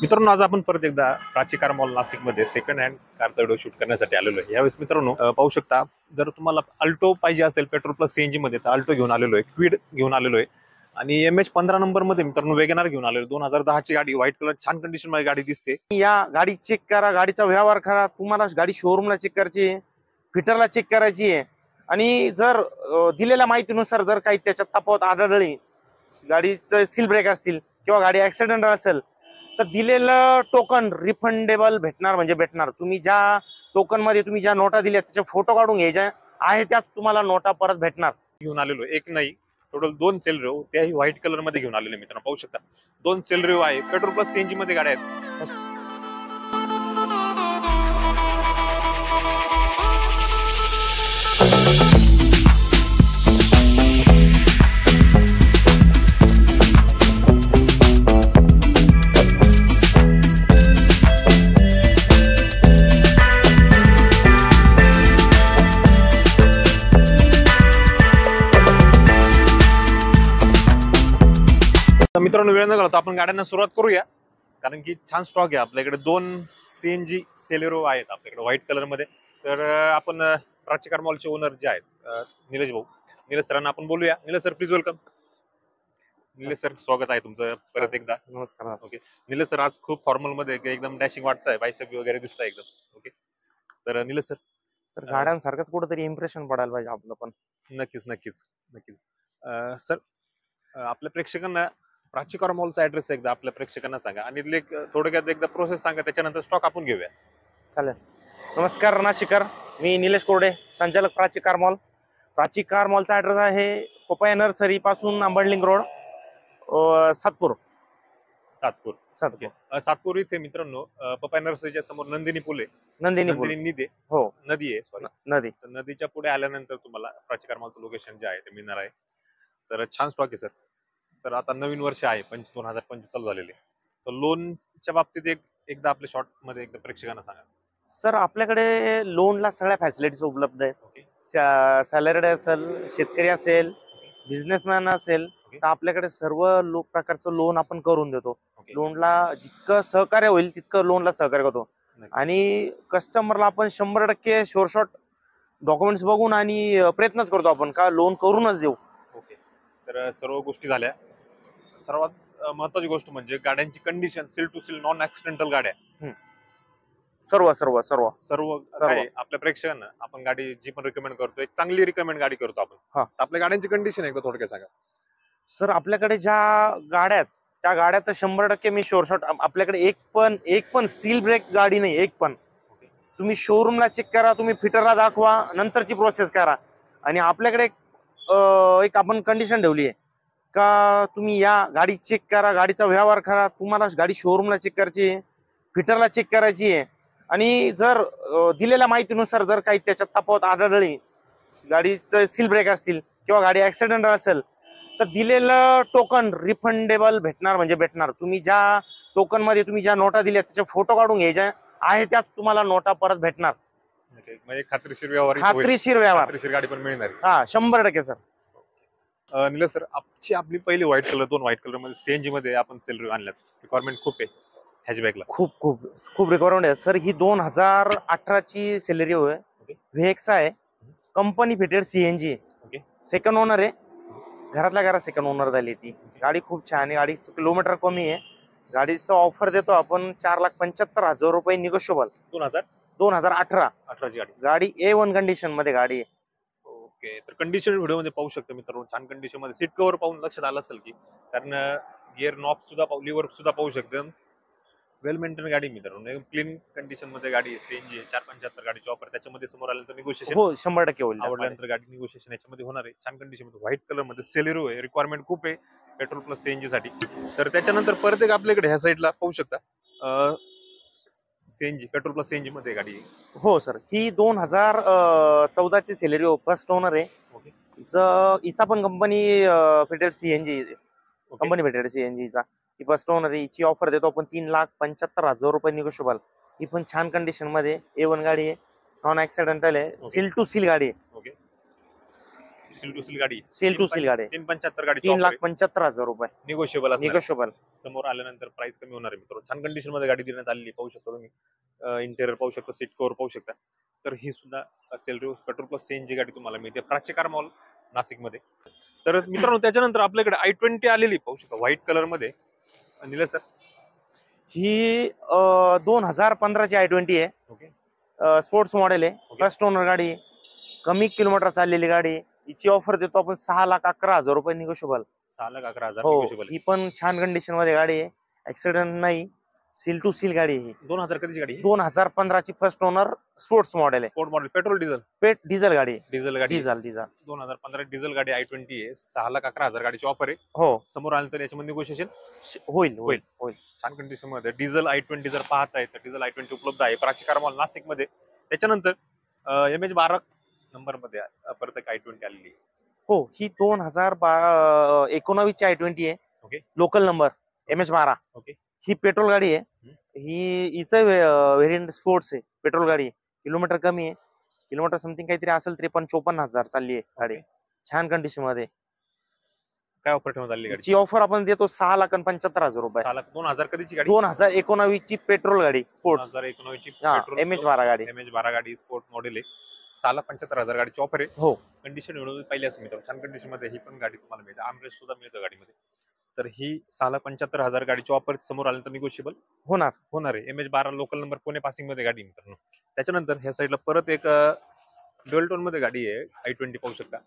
मित्रांनो, आज आपण परत एकदा प्राची कार मॉल नाशिकमध्ये सेकंड हँड कारचा व्हिडिओ शूट करण्यासाठी आलेलो आहे। यावेळेस मित्रांनो पाहू शकता, जर तुम्हाला अल्टो पाहिजे असेल पेट्रोल प्लस सीएनजी मध्ये तर अल्टो घेऊन आलेलो आहे, क्विड घेऊन आलेलो आहे आणि MH15 नंबर मध्ये मित्रांनो वेगनआर घेऊन आलेलो। 2010 ची गाडी, व्हाईट कलर, छान कंडिशन मध्ये गाडी दिसते। या गाडी चेक करा, गाडीचा व्यवहार करा। तुम्हाला गाडी शोरूमला चेक करायची आहे, फिटरला चेक करायची आहे आणि जर दिलेल्या माहितीनुसार जर काही त्याच्यात तफावत आढळली, गाडीचं सील ब्रेक असतील किंवा गाडी ऍक्सिडेंट असेल तर दिलेलं टोकन रिफंडेबल भेटणार म्हणजे भेटणार। तुम्ही ज्या टोकन मध्ये तुम्ही ज्या नोटा दिल्या त्याचे फोटो काढून घ्यायच्या आहे, त्याच तुम्हाला नोटा परत भेटणार। घेऊन आलेलो एक नाही, टोटल 2 सेल रिओ, त्याही व्हाईट कलर मध्ये घेऊन आलेले मित्रांनो। पाहू शकता 2 सेल रिओ आहे, पेट्रोल प्लस सीएनजी मध्ये गाड्या आहेत। मित्रांनो, वेळ न घालवता आपण गाड्यांना सुरुवात करूया, कारण की छान स्टॉक आहे आपल्याकडे। 2 सीएनजी सेलेरो आहेत आपल्याकडे व्हाईट कलर मध्ये। तर आपण प्राची कार मॉलचे ओनर जे आहेत निलेश भाऊ, निलेश सरांना आपण बोलूया। Nilesh sir, please welcome. Nilesh sir, स्वागत आहे तुमचं परत एकदा। नमस्कार। ओके निलेश सर, आज खूप फॉर्मल मध्ये एकदम डॅशिंग वाटतंय, बायसेप वगैरे दिसतंय एकदम। ओके, तर निलेश सर गाड्यांसारखंच कुठेतरी इम्प्रेशन पडायला पाहिजे आपलं पण। नक्कीच नक्कीच नक्कीच। सर, आपल्या प्रेक्षकांना प्राची कार मॉलचा ऍड्रेस एकदा आपल्या प्रेक्षकांना सांगा आणि थोडक्यात एकदा प्रोसेस सांगा, त्याच्यानंतर स्टॉक आपण घेऊया। चालेल। नमस्कार नाशिकर, मी निलेश कोरडे, संचालक Prachi car mall. Prachi car मॉलचा ऍड्रेस आहे पपया नर्सरी पासून अंबडलिंग रोड, सातपूर। सातपूर इथे मित्रांनो पपया नर्सरीच्या समोर नंदिनी पूल आहे। नंदिनी हो, नदी आहे, सॉरी नदी। तर नदीच्या पुढे आल्यानंतर तुम्हाला प्राची कार मॉलचं लोकेशन जे आहे ते मिळणार आहे। तर छान स्टॉक आहे सर। तर आता नवीन वर्ष आहे 2025 चालू झालेले, तर लोनच्या बाबतीत एकदा आपल्या शॉर्ट मध्ये एकदा प्रेक्षकांना सांगा। सर आपल्याकडे लोनला सगळ्या फॅसिलिटीज उपलब्ध आहेत। ओके, सॅलरीड असेल, शेतकरी असेल, बिझनेसमॅन असेल, तर आपल्याकडे सर्व प्रकारचं लोन आपण करून देतो। लोनला जितकं सहकार्य होईल तितकं लोनला सहकार्य करतो आणि कस्टमरला आपण 100% शॉर्ट डॉक्युमेंट्स बघून आणि प्रयत्नच करतो आपण का लोन करूनच देऊ। ओके, तर सर्व गोष्टी झाल्या। सर्वात महत्वाची गोष्ट म्हणजे गाड्यांची condition, seal to seal, non accidental गाड्या सर्व सर्व सर्व सर्व काय आपल्या प्रेक्षकांना आपण गाडी जी पण रिकमेंड करतो, एक चांगली रिकमेंड गाडी करतो आपण। आपल्या गाड्यांची कंडिशन एकदा थोडक्यात सांगा। सर आपल्याकडे ज्या गाड्या आहेत त्या गाड्याचं 100% मी शॉर्ट आपल्याकडे एक पण सील ब्रेक गाडी नाही, एक पण। तुम्ही शोरूमला चेक करा, तुम्ही फिटरला दाखवा, नंतरची प्रोसेस करा। आणि आपल्याकडे एक आपण कंडिशन ठेवली आहे का तुम्ही या गाडी चेक करा, गाडीचा व्यवहार करा। तुम्हाला गाडी शोरूमला चेक करायची आहे, फिटरला चेक करायची आहे आणि जर दिलेल्या माहितीनुसार जर काही त्याच्यात तफावत आढळली, गाडीचं सील ब्रेक असतील किंवा गाडी ऍक्सिडेंट असेल तर दिलेलं टोकन रिफंडेबल भेटणार म्हणजे भेटणार। तुम्ही ज्या टोकन मध्ये तुम्ही ज्या नोटा दिल्या त्याचे फोटो काढून घ्यायच्या आहे, त्याच तुम्हाला नोटा परत भेटणार। म्हणजे खात्रीशीर व्यवहार, खात्रीशीर गाडी पण मिळणार। हा, 100% सर। निलेश सर, आपली पहिली व्हाईट कलर, 2 व्हाईट कलर मध्ये सीएनजी मध्ये आपण सेल आणल्यात, रिक्वायरमेंट खूप आहे हॅचबॅकला, खूप रिक्वायरमेंट आहे सर। ही 2018 ची सॅलरी आहे, व्हीएक्स आहे, कंपनी फिटेड सीएनजी आहे, सेकंड ओनर आहे, घरातल्या घरात सेकंड ओनर झाली ती गाडी। खूप छान आहे, गाडीचं किलोमीटर कमी आहे। गाडीचं ऑफर देतो आपण 4,75,000 रुपये निगोशिएबल। 2018 ची गाडी A1 कंडिशन मध्ये गाडी आहे। ओके, तर कंडिशन व्हिडिओ मध्ये पाहू शकतो मित्रांनो, छान कंडिशन मध्ये। सीट कव्हर पाहून लक्षात आलं असेल की, कारण गिअर नॉब सुद्धा लिव्हर सुद्धा पाहू शकतो। वेल मेंटेन गाडी मित्रांनो, एकदम क्लीन कंडिशन मध्ये गाडी आहे, सीएनजी 475 गाडीची ऑफर। त्याच्यामध्ये समोर आल्यानंतर निगोशिएशन हो 100% होईल, आवडल्यानंतर गाडी निगोशिएशन याच्यामध्ये होणार आहे। छान कंडिशन मध्ये व्हाईट कलर मध्ये सेलेरो आहे, रिक्वायरमेंट खूप आहे पेट्रोल प्लस सीएनजी साठी। तर त्याच्यानंतर परत एक आपल्याकडे ह्या साईडला पाहू शकता सीएनजी, पेट्रोल प्लस सीएनजी मध्ये गाडी आहे। हो सर, ही 2014 ची सॅलरी, फर्स्ट ओनर आहे। हिचा पण company fitted CNG, company fitted सीएनजीचा ही फर्स्ट ओनर आहे। हिची ऑफर देतो आपण 3,75,000 रुपये निगोशिएबल। ही पण छान कंडिशन मध्ये A1 गाडी आहे, नॉन ऍक्सिडेंटल आहे, सील टू सील गाडी आहे। सील टू सील गाडी, सेल टू सील गाडी 375 गाडी, 3,75,000 रुपये निगोशिएबल असणार. निगोशिएबल. समोर आल्यानंतर प्राइस कमी होणार आहे मित्रांनो. छान कंडिशन मध्ये गाडी देण्यात आलेली पाहू शकता तुम्ही. इंटेरियर पाहू शकता, सीट कव्हर पाहू शकता. तर ही सुद्धा सेलेरिओ पेट्रोल प्लस सीएनजी गाडी तुम्हाला मिळते प्राची कार मॉल नाशिक मध्ये. तर मित्रांनो त्याच्यानंतर आपल्याकडे i20 आलेली पाहू शकता व्हाईट कलर मध्ये. निलेश सर, ही 2015 ची i20 आहे. ओके, स्पोर्ट्स मॉडेल आहे. Okay. फर्स्ट ओनर गाडी आहे. कमी किलोमीटर चाललेली गाडी आहे. हिची ऑफर देतो आपण 6,11,000 रुपये निगोशिएबल. 6,11,000 हो, निगोशिएबल. ही पण छान कंडिशन मध्ये गाडी आहे. ऍक्सिडेंट नाही. सील टू सील गाडी आहे. 2000 कधीची गाडी? 2015 ची फर्स्ट ओनर स्पोर्ट्स मॉडेल आहे. Sport model, petrol diesel? Diesel गाडी आहे. डिझेल गाडी, डिझेल डिझेल. 2015 डिझेल गाडी i20 आहे. 6,11,000 गाडीची ऑफर आहे. हो, समोर आल्यानंतर याच्यामध्ये निगोशिएशन होईल होईल होईल. छान कंडिशन मध्ये डिझेल i20 जर पाहत आहे तर डिझेल i20 उपलब्ध आहे प्राची कार मॉल नाशिक मध्ये. त्याच्यानंतर MH12 नंबर मध्ये परत एक i20 आलेली आहे. हो, ही 2019 ची i20 आहे. Okay, local number MH12. Okay. ही पेट्रोल गाडी आहे. हिचं व्हेरियंट स्पोर्ट्स आहे. पेट्रोल गाडी आहे. किलोमीटर कमी आहे. किलोमीटर समथिंग काहीतरी असेल 53-54,000 चालली आहे गाडी. ओके. छान कंडिशन मध्ये. काय ऑफर ठेवण्यात आली गाडी? हिची ऑफर आपण देतो 6,75,000 रुपये. 2000 कधीची गाडी? 2019 ची पेट्रोल गाडी स्पोर्ट्स. 2019 ची MH12 गाडी. MH12 गाडी स्पोर्ट मॉडेल आहे. 6,75,000 गाडीची ऑफर आहे. हो, कंडिशन एवढं पाहिजे असं मित्रांनो. छान कंडिशन मध्ये ही पण गाडी तुम्हाला मिळते. आर्मरेस्ट सुद्धा मिळतं गाडीमध्ये. तर ही 6,75,000 गाडीची ऑफर समोर आल्यानंतर निगोशिएबल होणार आहे. MH12 local number Pune passing मध्ये गाडी मित्रांनो. त्याच्यानंतर ह्या साईडला परत एक ड्युअल टोन मध्ये गाडी आहे i20 पाहू शकता.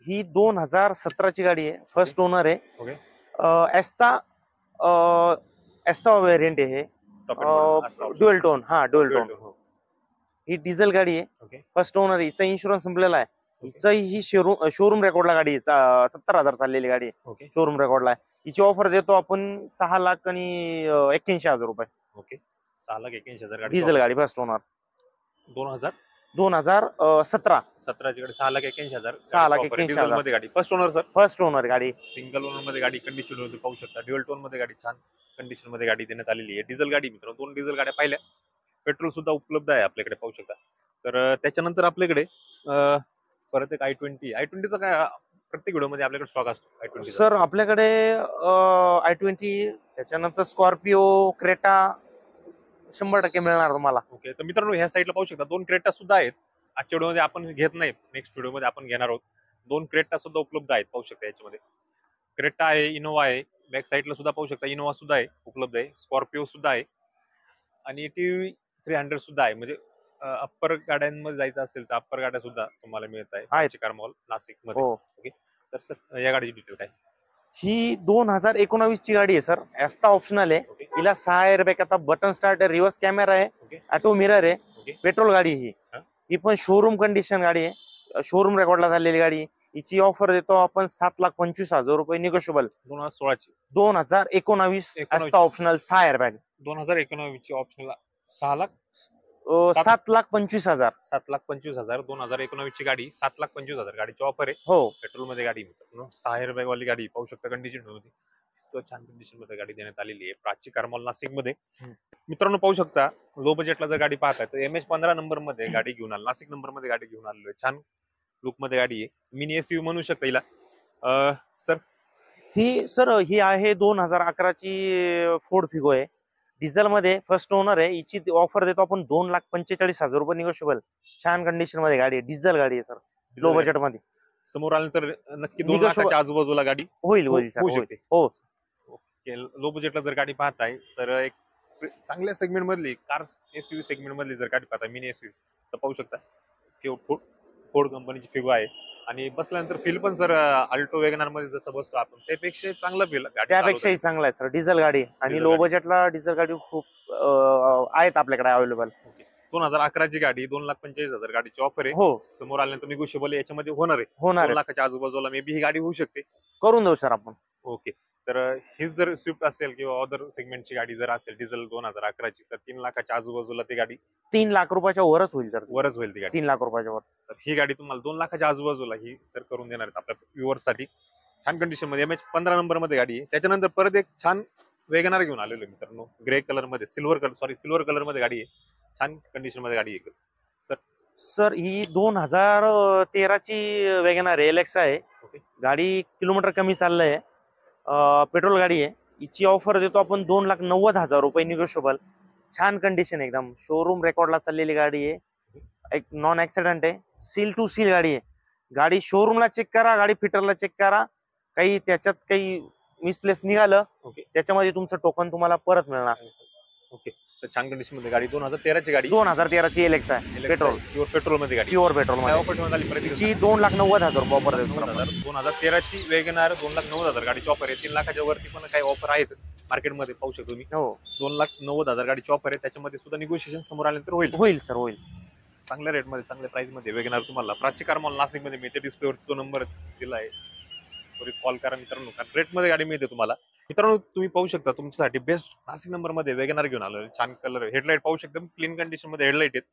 ही 2017 ची गाडी आहे. फर्स्ट ओनर आहे. ओके, एस्ता व्हेरियंट आहे. Dual tone. हा, ड्युअल टोन. ही डिझेल गाडी आहे. Okay, first owner. हिचा इन्शुरन्स संपलेला आहे. हिचा ही शोरूम रेकॉर्डला गाडी आहे. 70,000 चाललेली गाडी आहे. ओके, शोरूम रेकॉर्डला आहे. हिची ऑफर देतो आपण 6,81,000 रुपये. ओके. 6,81,000 गाडी डिझेल गाडी फर्स्ट ओनर. 2017 17ची गाडी 6,81,000. 6,81,000 मध्ये गाडी first owner sir. First owner गाडी. सिंगल ओनर मध्ये गाडी कंडिशन मध्ये पाहू शकता. ड्युअल टोन मध्ये गाडी छान कंडिशन मध्ये गाडी देण्यात आलेली आहे. डिझेल गाडी मित्रांनो. 2 डिझेल गाड्या पाहिल्या. पेट्रोल सुद्धा उपलब्ध आहे आपल्याकडे पाहू शकता. तर त्याच्यानंतर आपल्याकडे परत एक i20चा काय प्रत्येक व्हिडिओ मध्ये आपल्याकडे स्टॉक असतो i20 सर. आपल्याकडे i20 त्याच्यानंतर स्कॉर्पिओ, क्रेटा 100% मिळणार तुम्हाला. ओके, तर मित्रांनो ह्या साईडला पाहू शकता 2 क्रेटा सुद्धा आहेत. आजच्या व्हिडिओमध्ये आपण घेत नाही, नेक्स्ट व्हिडिओमध्ये आपण घेणार आहोत. 2 क्रेटा सुद्धा उपलब्ध आहेत पाहू शकता. याच्यामध्ये क्रेटा आहे, इनोवा आहे. बॅक साईडला सुद्धा पाहू शकता इनोवा सुद्धा आहे उपलब्ध आहे. स्कॉर्पिओ सुद्धा आहे आणि TVS 300 सुद्धा आहे. म्हणजे अप्पर गाड्यांमध्ये जायचं असेल तर अप्पर गाड्या सुद्धा तुम्हाला मिळत आहे कार मॉल नाशिक मध्ये. ओके, तर सर या गाडीची डिटेल काय? ही 2019 ची गाडी आहे सर. एस्ता ऑप्शनल आहे. ओके, हिला 6 एअरबॅग, आता बटन स्टार्ट आहे, रिव्हर्स कॅमेरा आहे, ओके, ऑटो मिरर आहे. ओके. पेट्रोल गाडी ही. हा. ही पण शोरूम कंडिशन गाडी आहे. शोरूम रेकॉर्डला झालेली गाडी. हिची ऑफर देतो आपण 7,25,000 रुपये निगोशिएबल. 2016ची. 2019 Esta optional 6 airbag. 2019 ची ऑप्शनला 6,00,000 7,25,000. 7,25,000. 2019 ची गाडी 7,25,000 गाडीची ऑफर आहे. हो, पेट्रोल मध्ये गाडी मित्रांनो. 6 एअरबॅग वाली गाडी पाहू शकता कंडिशन मध्ये. तो छान कंडिशन मध्ये गाडी देण्यात आलेली आहे प्राची कार मॉल नाशिक मध्ये. मित्रांनो पाहू शकता लो बजेटला जर गाडी पाहताय तर MH15 नंबर मध्ये गाडी घेऊन आलो. नाशिक नंबर मध्ये गाडी घेऊन आलेलो आहे. छान लुक मध्ये गाडी आहे. मिनी SUV म्हणू शकता हिला. सर ही आहे 2011 ची फोर्ड फिगो आहे. डिझेल मध्ये फर्स्ट ओनर आहे. हिची ऑफर देतो आपण 2,45,000 रुपये निगोशिएबल. छान कंडिशन मध्ये गाडी आहे. डिझेल गाडी आहे सर. लो बजेट मध्ये. समोर आल्यानंतर नक्की 2 लाखाच्या आजूबाजूला गाडी होईल होऊ होईल. शकते. हो, लो बजेटला जर गाडी पाहताय तर एक चांगल्या सेगमेंट मधली कार SUV सेगमेंट मधली जर गाडी पाहताय मिनी SUV तर पाहू शकता की फोर्ड कंपनीची फिगो आहे. आणि बसल्यानंतर फील पण सर अल्टो वेगनार मध्ये जसं बसतो आपण त्यापेक्षा चांगलं फील त्यापेक्षाही चांगला आहे सर. डिझेल गाडी आणि लो बजेटला डिझेल गाडी खूप आहेत आपल्याकडे अवेलेबल. 2011 ची गाडी 2,45,000 गाडीची ऑफर आहे. हो, समोर आल्यानंतर निगोशिएबल याच्यामध्ये होणार आहे. 2 लाखाच्या आजूबाजूला मे बी ही गाडी होऊ शकते. करून देऊ सर आपण. ओके, तर हीच जर स्विफ्ट असेल किंवा अदर सेगमेंटची गाडी जर असेल डिझेल 2011 ची तर 3 लाखाच्या आजूबाजूला ती गाडी 3 लाख रुपयाच्या वरच होईल सर. वरच होईल ती गाडी. 3 लाख रुपयाच्या वर. तर ही गाडी तुम्हाला 2 लाखाच्या आजूबाजूला ही सर करून देणार आहेत आपल्या व्ह्युअर्स साठी. छान कंडिशन मध्ये MH15 नंबर मध्ये गाडी आहे. त्याच्यानंतर परत एक छान वेगनार घेऊन आलेलो मित्रांनो. ग्रे कलर मध्ये सिल्वर कलर मध्ये गाडी आहे. छान कंडिशन मध्ये गाडी आहे सर. सर ही 2013ची वॅगनार एलेक्स आहे. ओके. गाडी किलोमीटर कमी चाललंय. पेट्रोल गाडी आहे. हिची ऑफर देतो आपण 2,90,000 रुपये निगोशिएबल. छान कंडिशन एकदम शोरूम रेकॉर्डला चाललेली गाडी आहे. एक नॉन ऍक्सिडेंट आहे. सील टू सील गाडी आहे. गाडी शोरूमला चेक करा, गाडी फिटरला चेक करा. काही त्याच्यात काही मिसप्लेस निघालं ओके. त्याच्यामध्ये तुमचं टोकन तुम्हाला परत मिळणार. ओके. तर छान कंडिशन मध्ये गाडी 2013ची गाडी 2013ची एलेक्स आहे. पेट्रोल पेट्रोल मध्ये गाडी प्युअर पेट्रोल मध्ये. ऑफर ठेवण्यात आली प्रति ची 2,90,000 रुपये ऑफर देतो. 2013ची वेगनार 2,90,000 गाडीची ऑफर आहे. 3 लाखाच्या वरती पण काही ऑफर आहेत मार्केटमध्ये पाहू शकतो तुम्ही. हो 2,90,000 गाडीची ऑफर आहे. त्याच्यामध्ये सुद्धा निगोशिएशन समोर आल्यानंतर होईल. होईल सर होईल. चांगल्या रेटमध्ये चांगल्या प्राइस मध्ये वेगनार तुम्हाला प्राची मॉल नाशिक मध्ये मिळते. डिस्प्लेवरती तो नंबर दिला आहे, कॉल करा मित्रांनो. कारण रेटमध्ये गाडी मिळते तुम्हाला. मित्रांनो तुम्ही पाहू शकता तुमच्यासाठी बेस्ट नाशिक नंबर मध्ये वेगनार घेऊन आलो. छान कलर, हेडलाईट पाहू शकता क्लीन कंडिशन मध्ये हेडलाईट आहेत.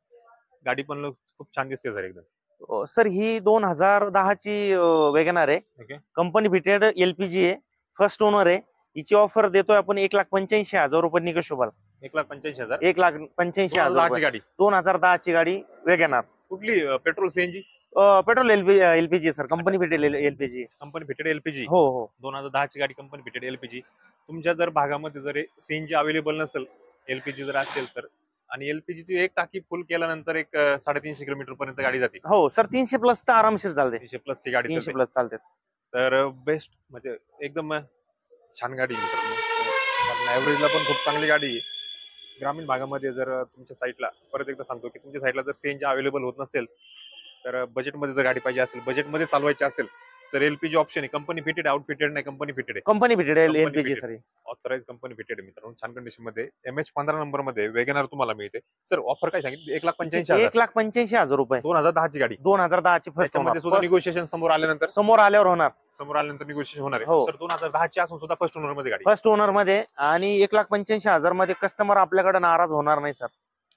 गाडी पण खूप छान दिसते सर एकदम. सर ही 2010ची वॅगनार आहे. ओके. कंपनी फिटेड एलपीजी आहे. फर्स्ट ओनर आहे. हिची ऑफर देतोय आपण 1,85,000 रुपये निगोशिएबल. 1,85,000 1,85,000 2010ची गाडी. 2010ची गाडी वॅगनार. कुठली petrol CNG? Petrol LPG sir. Company fitted LPG. Company fitted LPG. हो हो 2010ची गाडी कंपनी फिटेड एलपीजी. तुमच्या जर भागामध्ये जर सीएनजी अवेलेबल नसेल, एलपीजी जर असेल तर, आणि एलपीजीची एक टाकी फुल केल्यानंतर एक 350 किलोमीटर पर्यंत गाडी जाते. हो सर 300 प्लस तर आरामशीर चालते. 300 प्लस ची गाडी 300 प्लस चालते. तर बेस्ट म्हणजे एकदम छान गाडी मित्रांनो. ऍव्हरेजला पण खूप चांगली गाडी आहे. ग्रामीण भागामध्ये जर तुमच्या साईडला, परत एकदा सांगतो की तुमच्या साईडला जर सीएनजी अवेलेबल होत नसेल तर बजेटमध्ये जर गाडी पाहिजे असेल, बजेटमध्ये चालवायची असेल तर एलपीजी ऑप्शन आहे. कंपनी फिटेड, आउटफिटेड नाही, कंपनी फिटेड आहे. Company fitted LPG sir. Authorise company fitted मित्रांनो. छान कंडिशन मध्ये MH15 नंबर मध्ये वेगनार तुम्हाला मिळते. सर ऑफर काय सांगितली? 1,85,000. 1,85,000 रुपये. 2010ची गाडी. 2010ची फर्स्ट ओनर. सुद्धा निगोशिएशन समोर आल्यानंतर समोर आल्यानंतर निगोशिएशन होणार आहे. हो. सर 2010ची असून सुद्धा फर्स्ट ओनर मध्ये गाडी. फर्स्ट ओनर मध्ये आणि 1,85,000 मध्ये कस्टमर आपल्याकडे नाराज होणार नाही सर.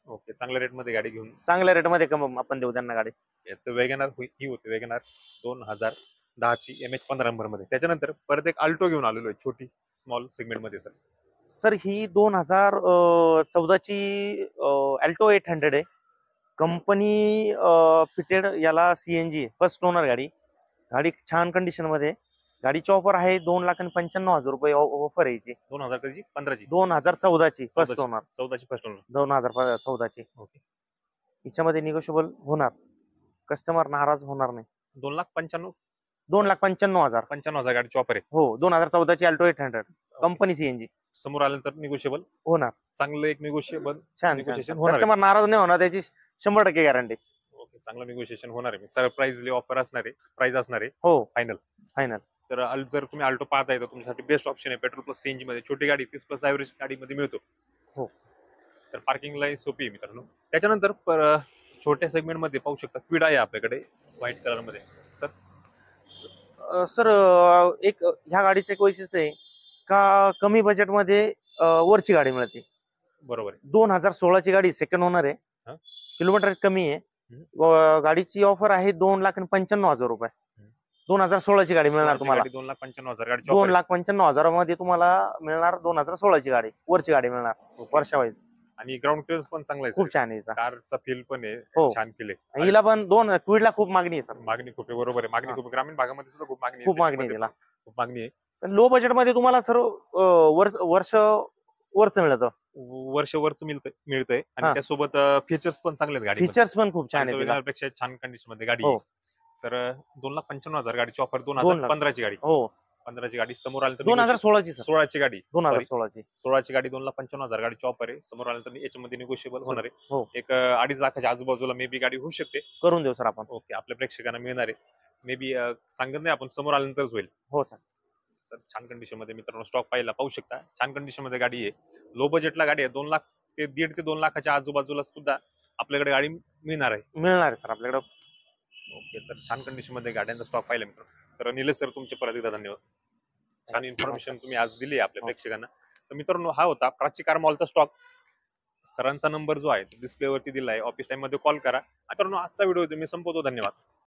ओके. चांगल्या रेट मध्ये गाडी घेऊन चांगल्या रेट मध्ये आपण देऊ त्यांना गाडी. वेगनार ही होती वेगनार 2010ची MH15 नंबर मध्ये. त्याच्यानंतर परत एक अल्टो घेऊन आलेलो आहे, छोटी स्मॉल सेगमेंट मध्ये. सर ही 2014ची अल्टो 800 आहे. कंपनी फिटेड, याला सीएनजी फर्स्ट ओनर गाडी. गाडी छान कंडिशन मध्ये. गाडीची ऑफर आहे 2,95,000 रुपये ऑफर आहे याची. 2015ची 2014ची फर्स्ट ओनर. 14ची फर्स्ट ओनर. 2014ची. ओके. हिच्यामध्ये निगोशिएबल होणार. कस्टमर नाराज होणार नाही. 2,95,000 2,95,000 गाडीची ऑफर आहे. हो 2014ची अल्टो 800 कंपनी सीएनजी. समोर आल्यानंतर निगोशिएबल होणार. चांगलं एक निगोशिएबल छान negotiation होणार आहे. कस्टमर नाराज नाही होणार त्याची 100% गॅरंटी. ओके. चांगलं निगोशिएशन होणार आहे. सरप्राईजली ऑफर असणार आहे, प्राइस असणार आहे हो फायनल. तर जर तुम्ही अल्टो पाहताय तर तुमच्यासाठी बेस्ट ऑप्शन आहे. पेट्रोल प्लस सीएनजी मध्ये छोटी गाडी 30 प्लस ऍव्हरेज गाडीमध्ये मिळतो. हो. तर पार्किंगला सोपी आहे मित्रांनो. त्याच्यानंतर छोट्या सेगमेंट मध्ये पाहू शकता क्विड आहे आपल्याकडे व्हाईट कलर मध्ये. सर एक ह्या गाडीचं एक वैशिष्ट्य आहे का कमी बजेट मध्ये वरची गाडी मिळते. बरोबर आहे. 2016ची गाडी सेकंड ओनर आहे. किलोमीटर कमी आहे. गाडीची ऑफर आहे 2,95,000 रुपये. 2016ची गाडी मिळणार तुम्हाला. 2,95,000 गाडी. 2,95,000 मध्ये तुम्हाला मिळणार 2016ची गाडी. वरची गाडी मिळणार वर्षावाईज. आणि ग्राउंड क्लिअरन्स पण चांगला आहे. खूप छान आहे. कारचा फील पण आहे. हो. छान फील आहे. हिला पण क्विडला खूप मागणी आहे सर. मागणी खूप आहे. बरोबर आहे. मागणी खूप. ग्रामीण भागामध्ये सुद्धा खूप मागणी आहे. खूप मागणी आहे तिला. खूप मागणी आहे. लो बजेट मध्ये तुम्हाला सर वर्ष वरच मिळतं. वर्ष मिळतंय आणि त्यासोबत फीचर्स पण चांगले आहेत. गाडी फीचर्स पण खूप छान आहेत. पेक्षा छान कंडिशन मध्ये गाडी हो. आहे. तर 2,95,000 गाडीची ऑफर. 2015ची गाडी. हो 15ची गाडी. समोर आल्यानंतर 2016ची सर. 16ची गाडी. 2016ची गाडी 2,95,000 गाडीची ऑफर आहे. समोर आल्यानंतर याच्यामध्ये निगोशिएबल होणार आहे. हो. एक 2.5 लाखाच्या आजूबाजूला मे बी गाडी होऊ शकते. करून देऊ सर आपण. ओके. आपल्या प्रेक्षकांना मिळणार आहे. मे बी सांगत नाही आपण, समोर आल्यानंतरच होईल. हो सर. तर छान कंडिशन मध्ये मित्रांनो स्टॉक पाहू शकता. छान कंडिशन मध्ये गाडी आहे. लो बजेटला गाडी आहे. 2 लाख ते 1.5 ते 2 लाखाच्या आजूबाजूला सुद्धा आपल्याकडे गाडी मिळणार आहे सर आपल्याकडे. ओके. तर छान कंडिशन मध्ये गाड्यांचा स्टॉक पाहिला मित्रांनो. तर निलेश सर तुमचे परत एकदा धन्यवाद. छान इन्फॉर्मेशन तुम्ही आज दिली आहे आपल्या प्रेक्षकांना. तर मित्रांनो हा होता प्राची कार मॉलचा स्टॉक. सरांचा नंबर जो आहे डिस्प्लेवरती दिला आहे. ऑफिस टाइम मध्ये कॉल करा. मित्रांनो आजचा व्हिडिओ मी संपवतो. धन्यवाद.